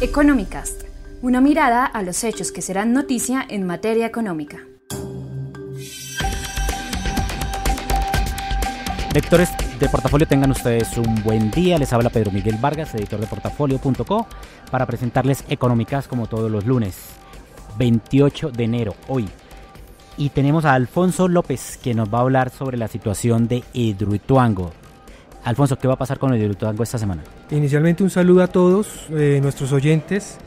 Economicast, una mirada a los hechos que serán noticia en materia económica. Lectores de Portafolio, tengan ustedes un buen día. Les habla Pedro Miguel Vargas, editor de Portafolio.co, para presentarles Economicast como todos los lunes, 28 de enero, hoy. Y tenemos a Alfonso López, que nos va a hablar sobre la situación de Hidroituango. Alfonso, ¿qué va a pasar con Hidroituango esta semana? Inicialmente un saludo a todos nuestros oyentes.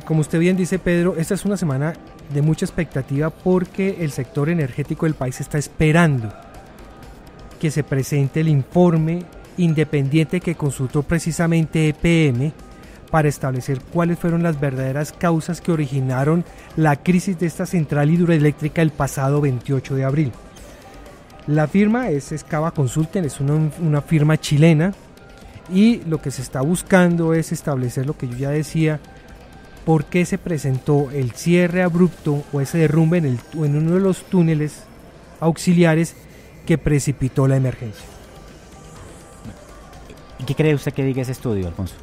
Como usted bien dice, Pedro, esta es una semana de mucha expectativa porque el sector energético del país está esperando que se presente el informe independiente que consultó precisamente EPM para establecer cuáles fueron las verdaderas causas que originaron la crisis de esta central hidroeléctrica el pasado 28 de abril. La firma es Excava Consulting, es una firma chilena, y lo que se está buscando es establecer lo que yo ya decía, por qué se presentó el cierre abrupto o ese derrumbe en uno de los túneles auxiliares que precipitó la emergencia. ¿Y qué cree usted que diga ese estudio, Alfonso?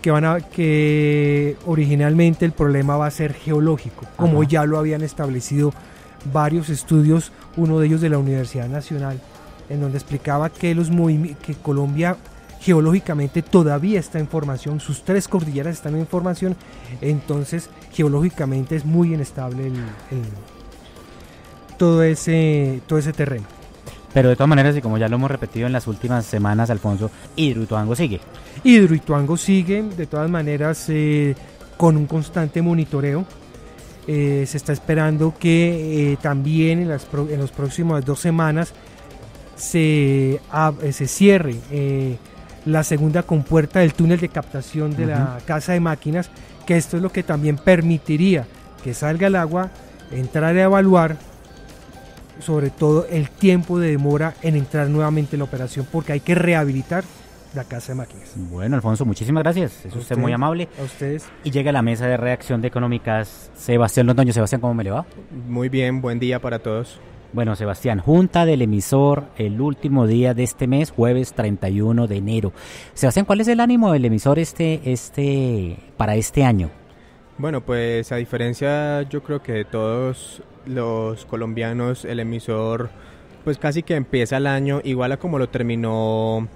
Que originalmente el problema va a ser geológico, como ya lo habían establecido varios estudios, uno de ellos de la Universidad Nacional, en donde explicaba que que Colombia geológicamente todavía está en formación, sus tres cordilleras están en formación, entonces geológicamente es muy inestable todo ese terreno. Pero de todas maneras, y como ya lo hemos repetido en las últimas semanas, Alfonso, Hidroituango sigue. Hidroituango sigue, de todas maneras, con un constante monitoreo. Se está esperando que también en las próximas 2 semanas se cierre la segunda compuerta del túnel de captación de la casa de máquinas, que esto es lo que también permitiría que salga el agua, entrar a evaluar sobre todo el tiempo de demora en entrar nuevamente en la operación, porque hay que rehabilitar la casa de máquinas. Bueno, Alfonso, muchísimas gracias. Es usted muy amable. A ustedes. Y llega a la mesa de redacción de Económicas Sebastián Londoño. Sebastián, ¿cómo me le va? Muy bien, buen día para todos. Bueno, Sebastián, junta del emisor el último día de este mes, jueves 31 de enero. Sebastián, ¿cuál es el ánimo del emisor para este año? Bueno, pues a diferencia, yo creo que de todos los colombianos, el emisor pues casi que empieza el año igual a como terminó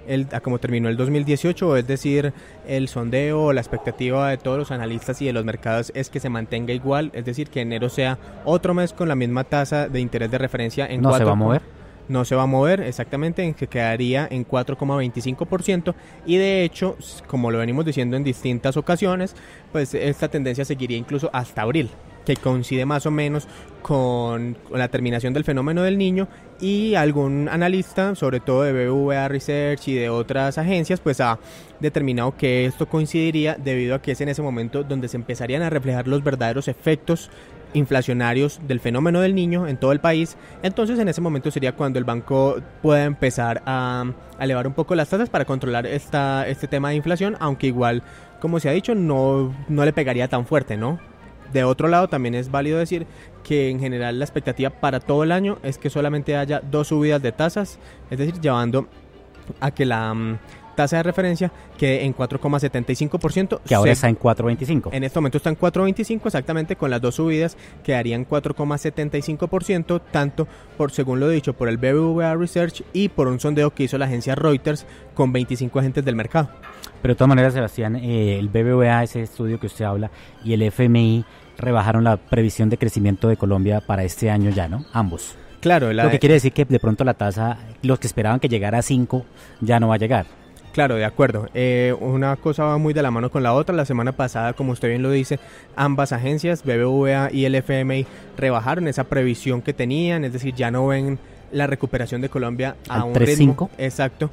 el 2018, es decir, el sondeo, la expectativa de todos los analistas y de los mercados es que se mantenga igual, es decir, que enero sea otro mes con la misma tasa de interés de referencia en ¿No se va a mover? No se va a mover, exactamente, en que quedaría en 4,25%, y de hecho, como lo venimos diciendo en distintas ocasiones, pues esta tendencia seguiría incluso hasta abril, que coincide más o menos con la terminación del fenómeno del Niño, y algún analista, sobre todo de BBVA Research y de otras agencias, pues ha determinado que esto coincidiría debido a que es en ese momento donde se empezarían a reflejar los verdaderos efectos inflacionarios del fenómeno del Niño en todo el país. Entonces en ese momento sería cuando el banco pueda empezar a elevar un poco las tasas para controlar este tema de inflación, aunque igual, como se ha dicho, no le pegaría tan fuerte, ¿no? De otro lado, también es válido decir que en general la expectativa para todo el año es que solamente haya 2 subidas de tasas, es decir, llevando a que la tasa de referencia quede en 4,75%. Que ahora está en 4,25. En este momento está en 4,25, exactamente, con las 2 subidas quedarían 4,75%, tanto según lo dicho, por el BBVA Research y por un sondeo que hizo la agencia Reuters con 25 agentes del mercado. Pero de todas maneras, Sebastián, el BBVA, ese estudio que usted habla, y el FMI rebajaron la previsión de crecimiento de Colombia para este año ya, ¿no? Ambos. Claro. Lo que quiere decir que de pronto la tasa, los que esperaban que llegara a 5, ya no va a llegar. Claro, de acuerdo. Una cosa va muy de la mano con la otra. La semana pasada, como usted bien lo dice, ambas agencias, BBVA y el FMI, rebajaron esa previsión que tenían, es decir, ya no ven la recuperación de Colombia a un ritmo. Exacto.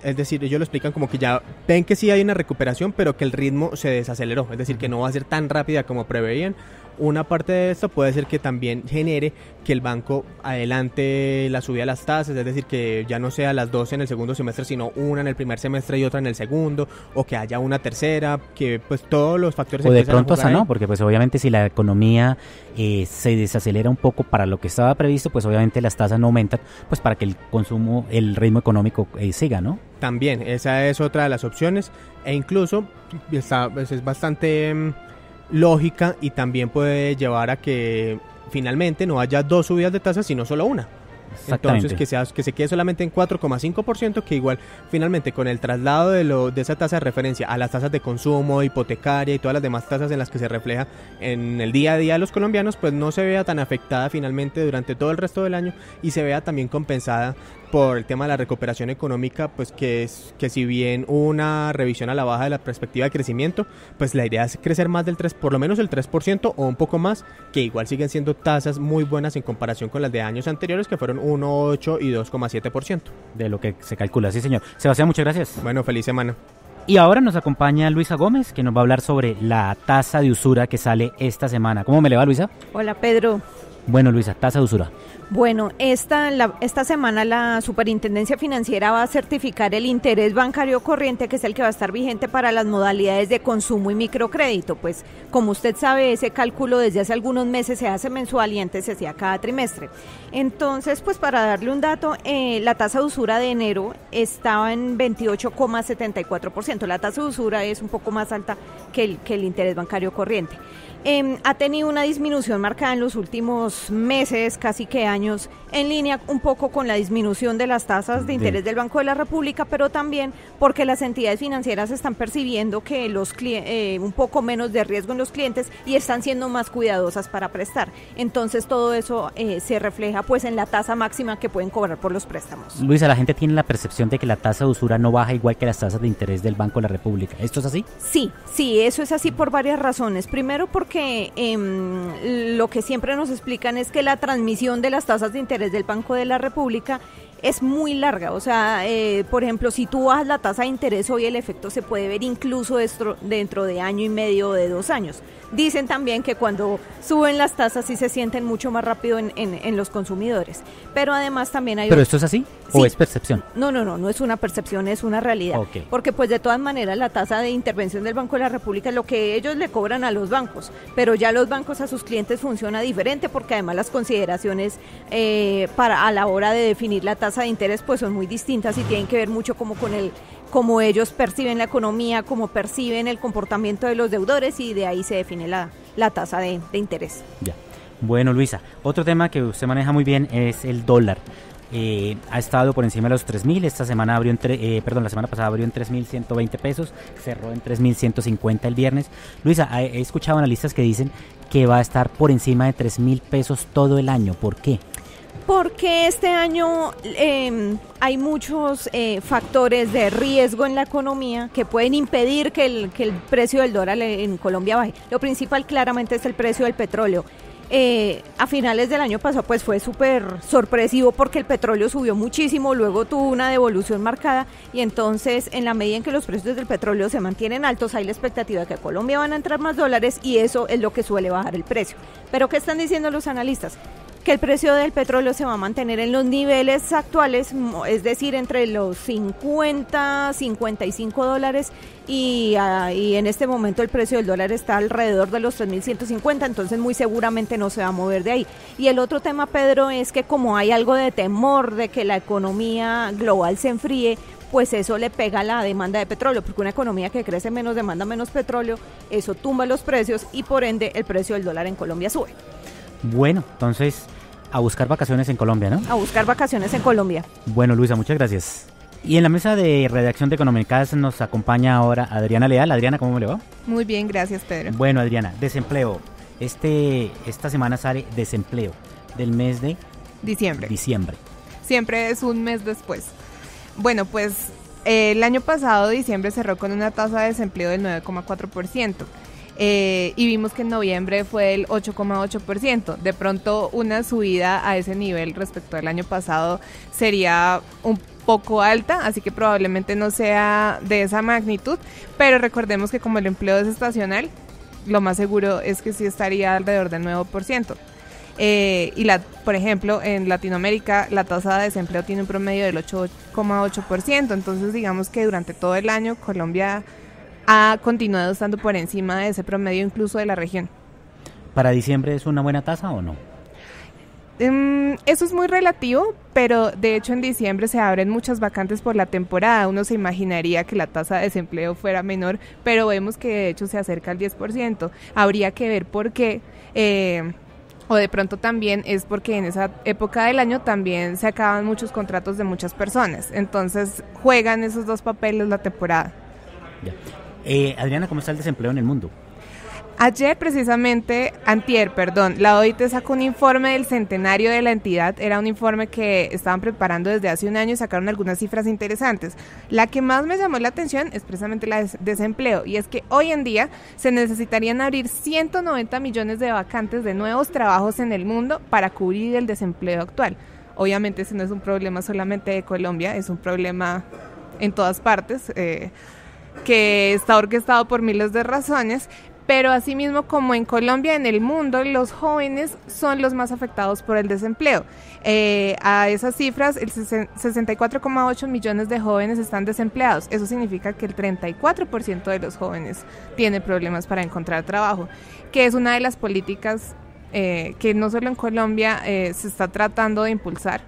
Es decir, ellos lo explican como que ya ven que sí hay una recuperación, pero que el ritmo se desaceleró, es decir, que no va a ser tan rápida como preveían. una parte de esto puede ser que también genere que el banco adelante la subida de las tasas, es decir, que ya no sea las 2 en el segundo semestre, sino una en el primer semestre y otra en el segundo, o que haya una tercera, que pues todos los factores... O de pronto hasta no, porque pues obviamente si la economía se desacelera un poco para lo que estaba previsto, pues obviamente las tasas no aumentan, pues para que el consumo, el ritmo económico siga, ¿no? También, esa es otra de las opciones, e incluso pues, es bastante lógica y también puede llevar a que finalmente no haya 2 subidas de tasas, sino solo una. Entonces que se quede solamente en 4,5%, que igual finalmente con el traslado de esa tasa de referencia a las tasas de consumo, hipotecaria y todas las demás tasas en las que se refleja en el día a día de los colombianos, pues no se vea tan afectada finalmente durante todo el resto del año y se vea también compensada por el tema de la recuperación económica, pues que si bien hubo una revisión a la baja de la perspectiva de crecimiento, pues la idea es crecer más del 3, por lo menos el 3% o un poco más, que igual siguen siendo tasas muy buenas en comparación con las de años anteriores, que fueron 1,8 y 2,7%. De lo que se calcula, sí señor. Sebastián, muchas gracias. Bueno, feliz semana. Y ahora nos acompaña Luisa Gómez, que nos va a hablar sobre la tasa de usura que sale esta semana. ¿Cómo me le va, Luisa? Hola, Pedro. Bueno, Luisa, tasa de usura. Bueno, esta semana la Superintendencia Financiera va a certificar el interés bancario corriente, que es el que va a estar vigente para las modalidades de consumo y microcrédito. Pues, como usted sabe, ese cálculo desde hace algunos meses se hace mensual y antes se hacía cada trimestre. Entonces, pues para darle un dato, la tasa de usura de enero estaba en 28,74%. La tasa de usura es un poco más alta que el interés bancario corriente. Ha tenido una disminución marcada en los últimos meses, casi que años, en línea un poco con la disminución de las tasas de interés del Banco de la República, pero también porque las entidades financieras están percibiendo que un poco menos de riesgo en los clientes y están siendo más cuidadosas para prestar. Entonces todo eso se refleja pues en la tasa máxima que pueden cobrar por los préstamos. Luisa, la gente tiene la percepción de que la tasa de usura no baja igual que las tasas de interés del Banco de la República. ¿Esto es así? Sí, eso es así por varias razones. Primero porque lo que siempre nos explican es que la transmisión de las tasas de interés del Banco de la República es muy larga, o sea, por ejemplo, si tú bajas la tasa de interés hoy, el efecto se puede ver incluso dentro de año y medio o de 2 años. Dicen también que cuando suben las tasas sí se sienten mucho más rápido en los consumidores, pero además también hay... ¿Pero esto es así o es percepción? No es una percepción, es una realidad, porque pues de todas maneras la tasa de intervención del Banco de la República es lo que ellos le cobran a los bancos, pero ya los bancos a sus clientes funciona diferente porque además las consideraciones a la hora de definir la tasa de interés pues son muy distintas y tienen que ver mucho como con cómo ellos perciben la economía, cómo perciben el comportamiento de los deudores y de ahí se define la tasa de interés. Ya. Bueno, Luisa, otro tema que usted maneja muy bien es el dólar. Ha estado por encima de los 3.000, la semana pasada abrió en 3.120 pesos, cerró en 3.150 el viernes. Luisa, he escuchado analistas que dicen que va a estar por encima de 3.000 pesos todo el año. ¿Por qué? Porque este año hay muchos factores de riesgo en la economía que pueden impedir que el precio del dólar en Colombia baje. Lo principal claramente es el precio del petróleo. A finales del año pasado pues fue súper sorpresivo porque el petróleo subió muchísimo, luego tuvo una devolución marcada y entonces en la medida en que los precios del petróleo se mantienen altos hay la expectativa de que a Colombia van a entrar más dólares y eso es lo que suele bajar el precio. ¿Pero qué están diciendo los analistas? Que el precio del petróleo se va a mantener en los niveles actuales, es decir, entre los 50, 55 dólares y en este momento el precio del dólar está alrededor de los 3.150, entonces muy seguramente no se va a mover de ahí. Y el otro tema, Pedro, es que como hay algo de temor de que la economía global se enfríe, pues eso le pega a la demanda de petróleo, porque una economía que crece menos demanda menos petróleo, eso tumba los precios y por ende el precio del dólar en Colombia sube. Bueno, entonces a buscar vacaciones en Colombia, ¿no? A buscar vacaciones en Colombia. Bueno, Luisa, muchas gracias. Y en la mesa de redacción de Económicas nos acompaña ahora Adriana Leal. Adriana, ¿cómo le va? Muy bien, gracias, Pedro. Bueno, Adriana, desempleo. Esta semana sale desempleo del mes de diciembre. Siempre es un mes después. Bueno, pues el año pasado, diciembre, cerró con una tasa de desempleo del 9,4%. Y vimos que en noviembre fue el 8,8%. De pronto una subida a ese nivel respecto al año pasado sería un poco alta, así que probablemente no sea de esa magnitud, pero recordemos que como el empleo es estacional, lo más seguro es que sí estaría alrededor del 9%. Por ejemplo, en Latinoamérica la tasa de desempleo tiene un promedio del 8,8%, entonces digamos que durante todo el año Colombia ha continuado estando por encima de ese promedio incluso de la región. ¿Para diciembre es una buena tasa o no? Eso es muy relativo, pero de hecho en diciembre se abren muchas vacantes por la temporada. Uno se imaginaría que la tasa de desempleo fuera menor, pero vemos que de hecho se acerca al 10%. Habría que ver por qué, o de pronto también es porque en esa época del año también se acaban muchos contratos de muchas personas. Entonces juegan esos dos papeles la temporada. Ya. Adriana, ¿cómo está el desempleo en el mundo? La OIT sacó un informe del centenario de la entidad. Era un informe que estaban preparando desde hace un año y sacaron algunas cifras interesantes. La que más me llamó la atención es precisamente la de desempleo, y es que hoy en día se necesitarían abrir 190 millones de vacantes de nuevos trabajos en el mundo para cubrir el desempleo actual. Obviamente ese no es un problema solamente de Colombia, es un problema en todas partes, que está orquestado por miles de razones. Pero asimismo, como en Colombia, en el mundo, los jóvenes son los más afectados por el desempleo. A esas cifras, el 64,8 millones de jóvenes están desempleados. Eso significa que el 34% de los jóvenes tiene problemas para encontrar trabajo, que es una de las políticas que no solo en Colombia se está tratando de impulsar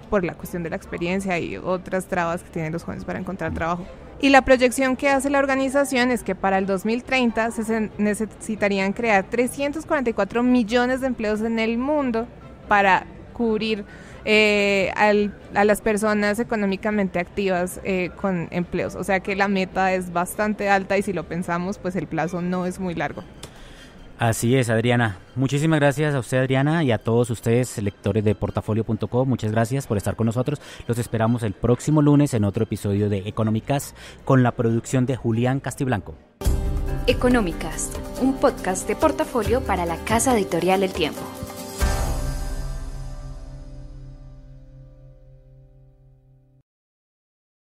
por la cuestión de la experiencia y otras trabas que tienen los jóvenes para encontrar trabajo. Y la proyección que hace la organización es que para el 2030 se necesitarían crear 344 millones de empleos en el mundo para cubrir a las personas económicamente activas con empleos. O sea que la meta es bastante alta y si lo pensamos, pues el plazo no es muy largo. Así es, Adriana. Muchísimas gracias a usted, Adriana, y a todos ustedes, lectores de Portafolio.co. Muchas gracias por estar con nosotros. Los esperamos el próximo lunes en otro episodio de Económicas con la producción de Julián Castiblanco. Económicas, un podcast de Portafolio para la Casa Editorial El Tiempo.